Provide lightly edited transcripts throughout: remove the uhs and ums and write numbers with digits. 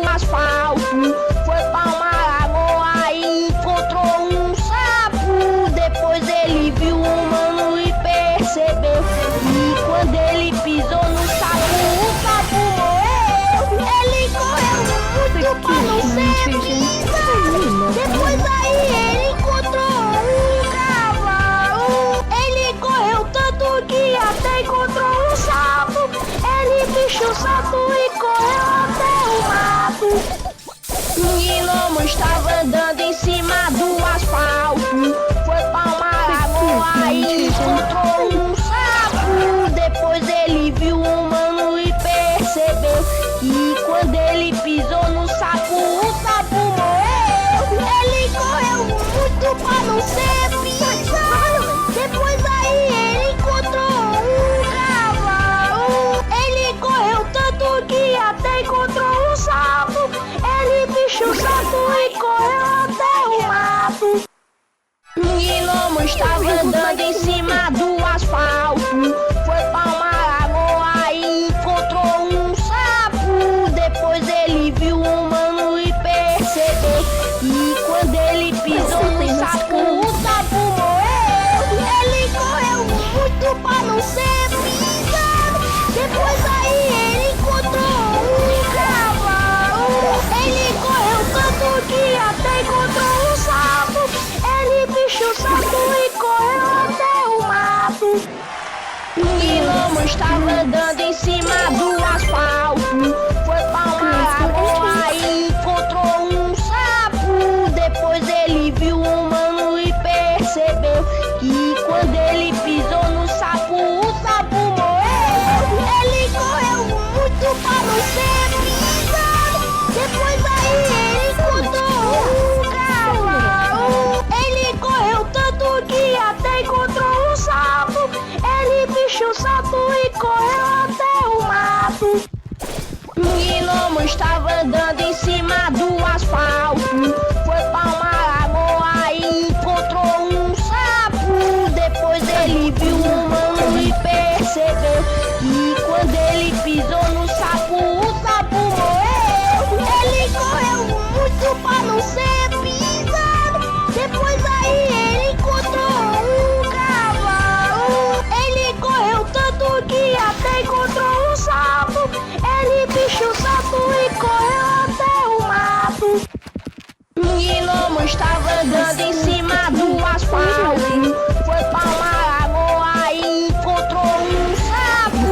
asfalto, foi pra uma lagoa e encontrou um sapo. Depois ele viu um humano e percebeu. E quando ele pisou no sapo, o sapo morreu. Ele correu muito pra não ser pisado. Depois aí ele encontrou um cavalo. Ele correu tanto que até encontrou um sapo. Ele bichou o sapo e correu até o mato. Um gnomo estava andando em cima do asfalto, foi pra uma lagoa e encontrou um sapo. Depois ele viu um humano e percebeu. E quando ele pisou no sapo, o sapo morreu. Ele correu muito pra não ser pisado. Depois aí ele encontrou um cavalo. Ele correu tanto que até encontrou um sapo. Ele bichou o sapo e correu até o mato. Um gnomo estava andando em cima do asfalto, foi pra uma lagoa e encontrou um sapo. Depois ele viu um humano e percebeu. E quando ele pisou no sapo, o sapo morreu. Ele correu muito pra não ser pisado. Depois aí ele encontrou um cavalo. Ele correu tanto que até encontrou um sapo. Ele bichou o sapo e correu até o mato. Um gnomo estava andando em cima do asfalto, foi pra uma lagoa e encontrou um sapo. Depois ele viu um humano e percebeu. E quando ele pisou no sapo, o sapo morreu. Ele correu muito pra não ser pisado. Depois aí ele encontrou um cavalo. Ele correu tanto que até encontrou um sapo. Ele bichou o sapo e correu até o mato. Um gnomo estava andando em cima do asfalto, foi pra uma lagoa e encontrou um sapo. Depois ele viu um humano e percebeu. E quando ele pisou no sapo, o sapo morreu. Ele correu muito pra não ser pisado. Depois aí ele encontrou um cavalo. Ele correu tanto que até encontrou um sapo. Ele bichou o sapo e correu até o mato. Um gnomo estava andando em cima do asfalto, foi pra uma lagoa e encontrou um sapo.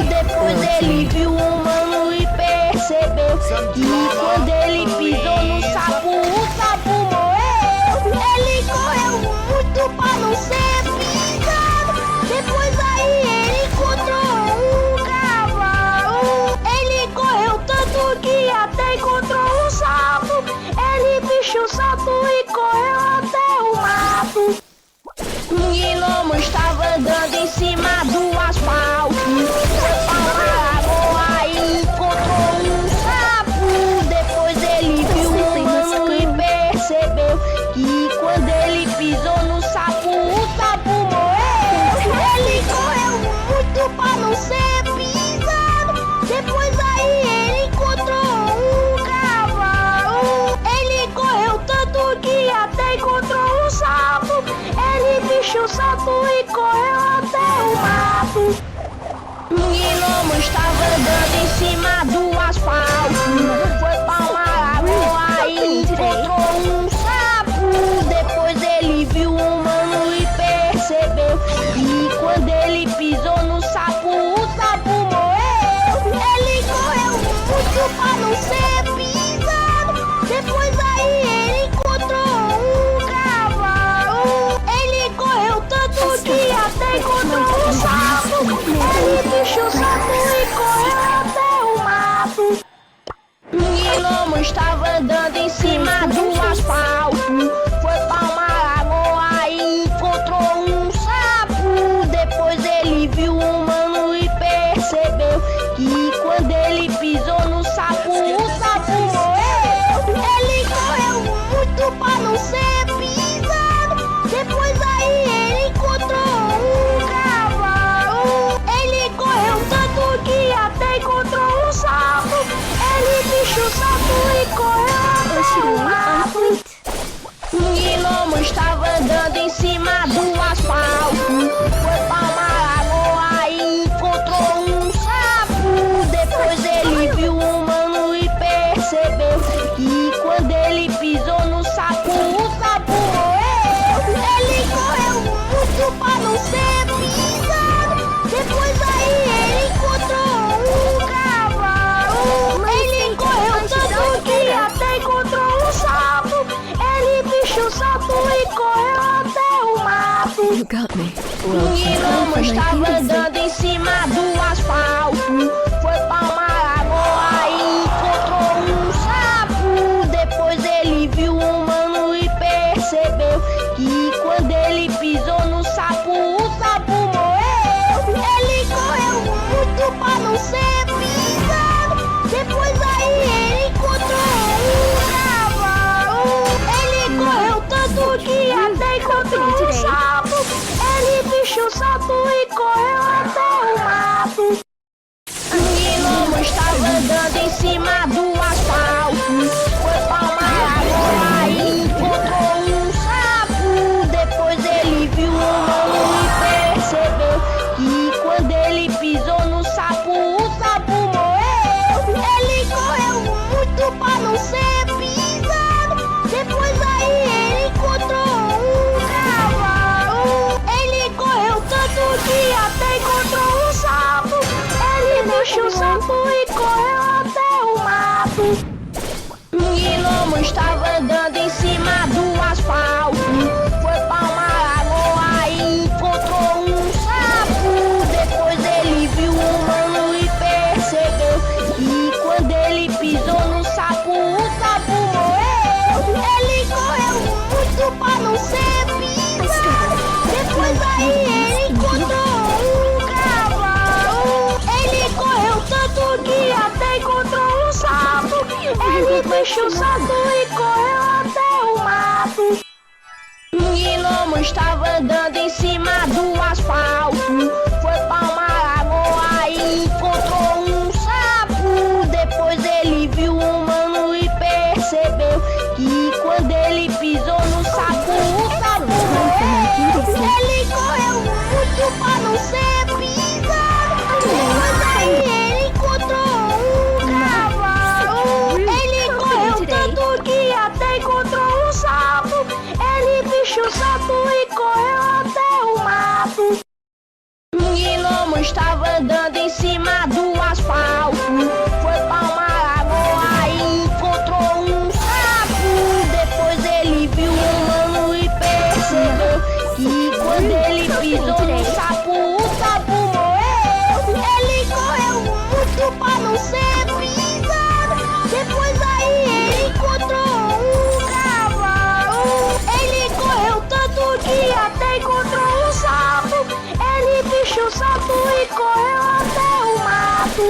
Depois ele viu um humano e percebeu. E quando ele pisou no sapo, o sapo morreu. Ele correu muito pra não ser pisado. Depois aí ele encontrou um cavalo. Ele correu tanto que até encontrou um sapo. Ele bichou o sapo e correu até o mato. Um gnomo estava andando em cima do asfalto, foi pra uma lagoa e encontrou um sapo. Depois ele viu um humano e percebeu. E quando ele pisou no sapo, o sapo morreu. Ele correu muito pra não ser pisado. Depois aí ele encontrou um cavalo. Ele correu tanto que até encontrou um sapo. Ele bichou o sapo e correu até o mato. Um gnomo estava andando em cima do asfalto, foi pra uma lagoa e encontrou um sapo. Depois ele viu um humano e percebeu. E quando ele pisou no sapo, o sapo morreu. Ele correu muito pra não ser pisado. Depois aí ele encontrou um cavalo. Ele correu tanto que até encontrou um sapo. Ele bichou o sapo e correu até o mato. Um gnomo estava andando em cima do asfalto, foi pra uma lagoa e encontrou um sapo. Depois ele viu um humano e percebeu. E quando ele pisou no sapo, o sapo morreu. Ele correu muito pra não ser pisado. Depois aí ele encontrou um cavalo. Ele correu tanto que até encontrou um sapo. Ele bichou o sapo cima do asfalto. Foi pra uma lagoa e encontrou um sapo. Depois ele viu um humano e percebeu que quando ele pisou no sapo, o sapo morreu. Ele correu muito pra não ser pisado. Depois aí ele encontrou um cavalo. Ele correu tanto que até encontrou um sapo. Ele bichou o sapo e correu até o mato. You got me. Um gnomo estava andando em cima do asfalto. Foi pra uma lagoa e encontrou um sapo. Depois ele viu um humano e percebeu que quando ele pisou no sapo, o sapo morreu. Ele correu muito pra não ser pisado. Depois aí ele encontrou um cavalo. Ele correu tanto que até encontrou um sapo. Ele bichou o sapo e correu até o mato. Um gnomo estava andando em cima do asfalto. Foi pra uma lagoa e encontrou um sapo. Depois ele viu um humano e percebeu que quando ele pisou no sapo, o sapo morreu. Ele correu muito pra não ser pisado. Depois aí ele encontrou um cavalo. Ele correu tanto que até encontrou um sapo. Ele deixou o sapo e correu até o mato. Um gnomo estava andando em cima do asfalto. Foi pra uma lagoa e encontrou um sapo. Depois ele viu um humano e percebeu que quando ele pisou no sapo, o sapo morreu. Ele correu muito pra não ser pisado. Depois aí ele encontrou um cavalo. Ele correu tanto que até encontrou um sapo. Ele deixou o sapo e correu até o mato. Um gnomo estava andando em cima do asfalto. Foi pra uma lagoa e encontrou um sapo. Depois ele viu um humano e percebeu que quando ele pisou no sapo, o sapo morreu. Ele correu muito pra não ser pisado. Depois aí ele encontrou um cavalo. Ele correu tanto que até encontrou um sapo. Ele bichou o sapo e correu até o mato. Um gnomo estava andando em cima do asfalto. Foi pra uma lagoa e encontrou um sapo. Depois ele viu um humano e percebeu que quando ele pisou no sapo, o sapo morreu. Ele correu muito pra não ser pisado. Depois aí ele encontrou um cavalo. Ele correu tanto que até encontrou um sapo. Ele bichou o sapo e correu até o mato.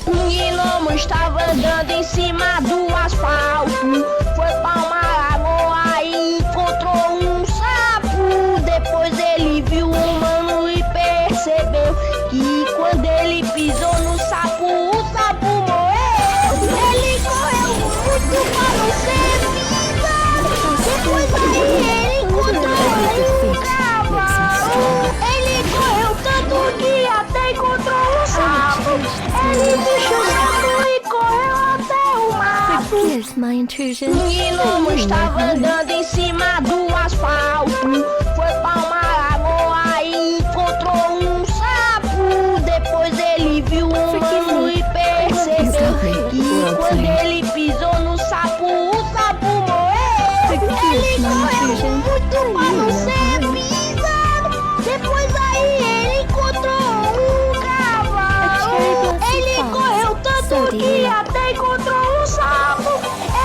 Um gnomo estava andando em cima do asfalto. Foi pra uma lagoa e encontrou um sapo. Depois ele viu um humano e percebeu que quando ele pisou no sapo, o sapo morreu. Ele correu muito pra não ser pisado. Depois aí ele encontrou um cavalo. Ele correu tanto que até encontrou um sapo. Ele bichou o sapo e correu até o mato. Forgive my intrusion. Um gnomo estava andando em cima do asfalto. Foi pra uma lagoa e encontrou um sapo. Depois ele viu um humano e percebeu que quando ele pisou no sapo, o sapo morreu. Ele correu muito pra não ser pisado. Depois aí ele encontrou um cavalo. Ele correu tanto que até encontrou um sapo.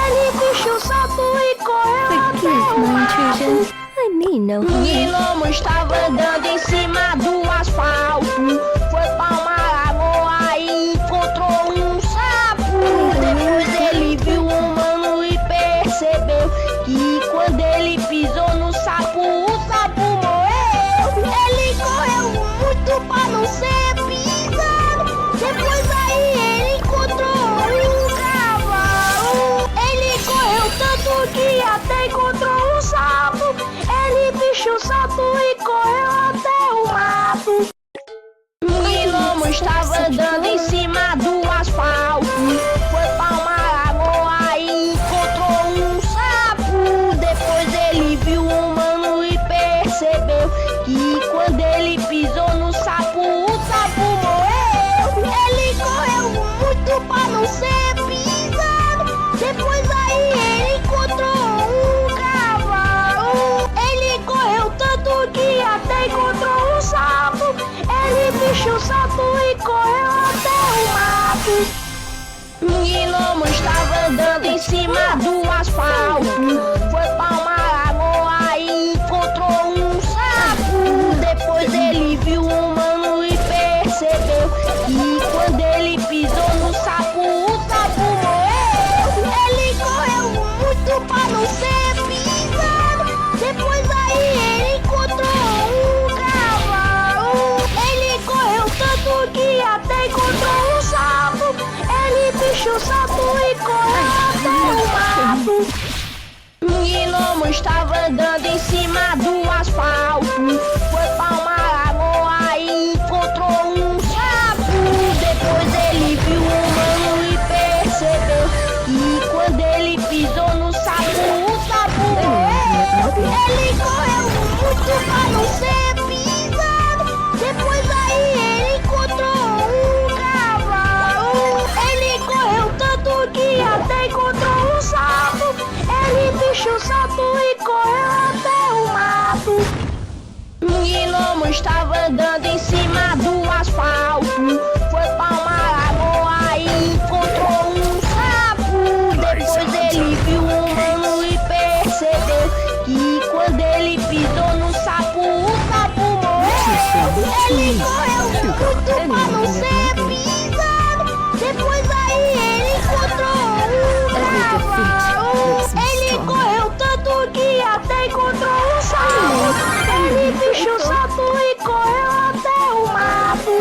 Ele bichou o sapo e correu até Forgive o my mato. intrusion. I mean no Um harm. gnomo estava andando em cima do asfalto. Foi pra uma lagoa e encontrou um sapo. Depois ele viu um humano e percebeu que quando ele pisou no sapo, o sapo morreu. Ele correu muito pra não ser pisado. Depois aí ele encontrou um cavalo. Ele correu tanto que até encontrou um sapo. Ele bichou cima do asfalto. Foi pra uma lagoa e encontrou um sapo. Depois ele viu um mano e percebeu que quando ele pisou no sapo, o sapo morreu. Ele correu muito pra não ser pisado. Depois aí ele encontrou um cavalo. Ele correu tanto que até encontrou um sapo. Ele pichou o sapo e correu até o mato. Um gnomo estava andando em cima do asfalto. Foi pra uma lagoa e encontrou um sapo. Depois ele viu um mano e percebeu que quando ele pisou no sapo, o sapo morreu. Ele correu muito pra não ser pisado. Depois aí ele encontrou um cavalo. Ele correu tanto que até encontrou um sapo. Ele pichou o sapo e correu até o mato. Um gnomo estava andando em cima do asfalto. Foi pra uma lagoa e encontrou um sapo. Depois ele viu um mano e percebeu que quando ele pisou no sapo, o sapo morreu. Ele correu muito pra não ser pisado. Depois aí ele encontrou um cavalo. Ele correu tanto que até encontrou um sapo. Ele pichou o sapo e correu até o mato.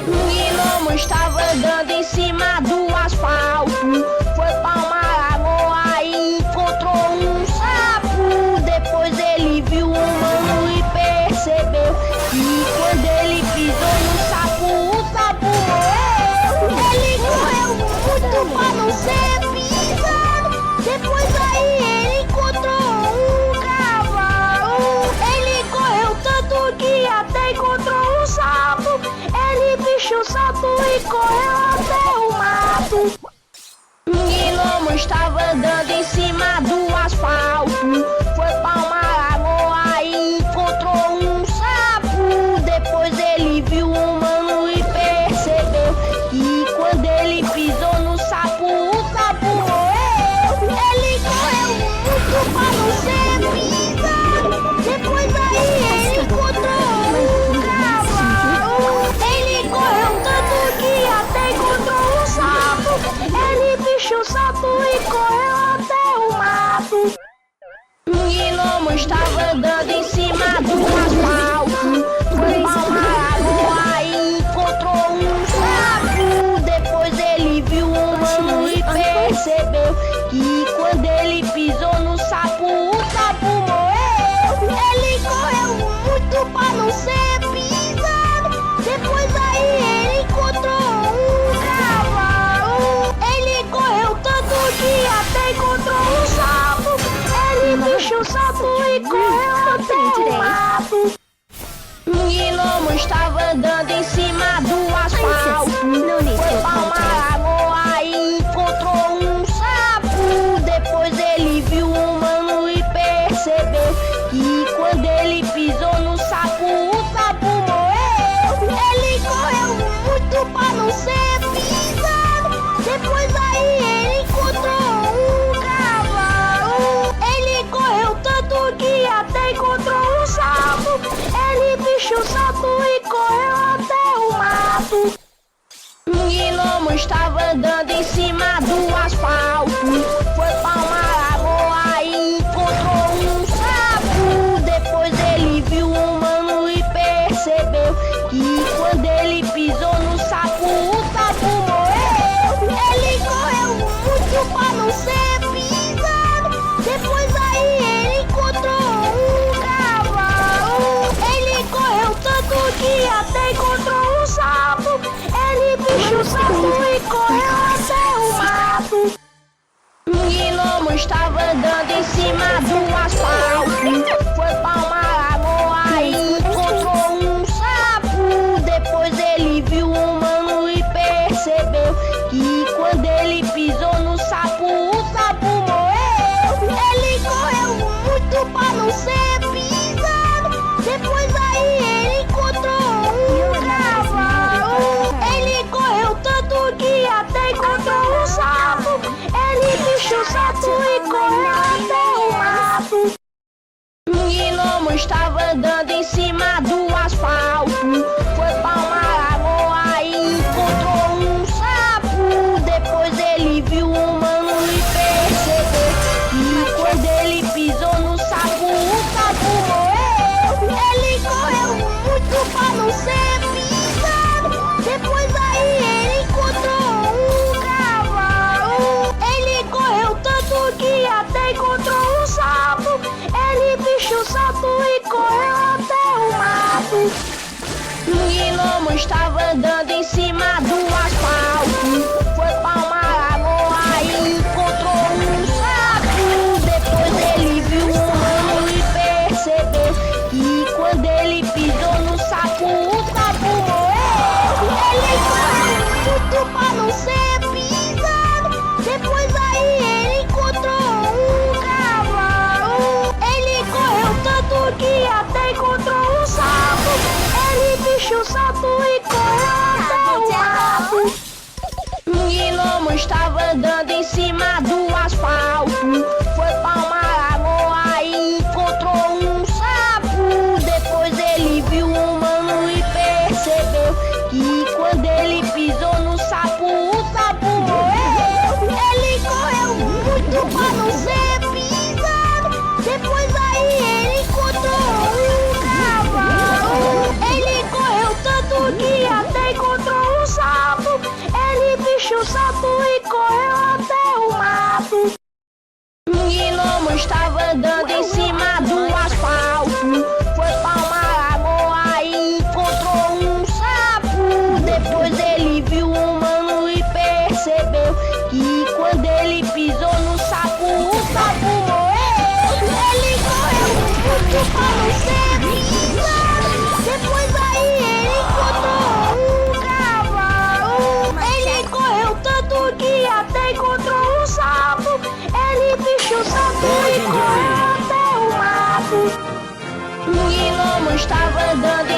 Um gnomo estava andando em cima do asfalto. Foi pra uma lagoa e encontrou um sapo. Depois ele viu um mano e percebeu que quando ele pisou no sapo, o sapo morreu. Ele correu muito pra não ser pisado. Depois aí ele encontrou um cavalo. Ele correu tanto que até encontrou um sapo. Ele pichou o sapo e correu até o mato. Um gnomo estava andando em cima do asfalto. Foi pra uma lagoa e encontrou um sapo. Depois ele viu um mano e percebeu que quando ele pisou no sapo, o sapo morreu. Ele correu muito pra não ser pisado. Depois aí ele encontrou um cavalo. Ele correu tanto que até encontrou um sapo. Ele pichou o sapo e correu até o mato. Um gnomo estava andando em cima do asfalto. Foi pra uma lagoa e encontrou um sapo. Depois ele viu um mano e percebeu que quando ele pisou no sapo, o sapo morreu. Ele correu muito pra não ser pisado. Depois aí ele encontrou um cavalo. Ele correu tanto que até encontrou um sapo. Ele pichou o sapo e correu até o mato. Um gnomo estava andando em cima do asfalto. Foi pra uma lagoa e encontrou um sapo. Depois ele viu um mano e percebeu que quando ele pisou no sapo, o sapo morreu. Ele correu muito pra não ser pisado. Depois aí ele encontrou um cavalo. Ele correu tanto que até encontrou um sapo. Ele pichou o sapo e correu até o mato. Um gnomo estava andando em cima do asfalto. Foi pra uma lagoa e encontrou um sapo. Depois ele viu um mano e percebeu que quando ele pisou no sapo, o sapo morreu. Ele correu muito pra não ser pisado. Depois aí ele encontrou um cavalo. Ele correu tanto que até encontrou um sapo. Ele pichou o sapo e correu até o mato. Um gnomo estava andando em cima do asfalto. Foi pra uma lagoa e encontrou um sapo. Depois ele viu um mano e percebeu que quando ele pisou no sapo, o sapo morreu. Ele correu muito pra não ser pisado. Depois aí ele encontrou um cavalo. Ele correu tanto que até encontrou um sapo. Ele pichou estava andando em cima do asfalto. Foi pra uma lagoa e encontrou um sapo. Depois ele viu um humano e percebeu que quando ele pisou no sapo, o sapo morreu. Ele correu muito pra não ser pisado. Depois aí ele encontrou um cavalo. Ele correu tanto que até encontrou um sapo. Ele bicho o sapo e correu até o mato. Um gnomo estava andando em cima do asfalto. Foi pra uma lagoa e encontrou um sapo. Depois ele viu um humano e percebeu que quando ele pisou no sapo, o sapo morreu. Ele correu muito pra não ser pisado. Depois aí ele encontrou um cavalo. Ele correu tanto que até encontrou um sapo. Ele bicho o sapo e correu até o mato. Um gnomo estava andando em cima do asfalto. Foi pra uma lagoa e encontrou um sapo. Depois ele viu um humano e percebeu que quando ele pisou no sapo, o sapo morreu. Ele correu muito pra não ser pisado. Depois aí ele encontrou um cavalo. Ele correu tanto que até encontrou um sapo. Ele bicho o sapo e correu até o mato. Um gnomo estava andando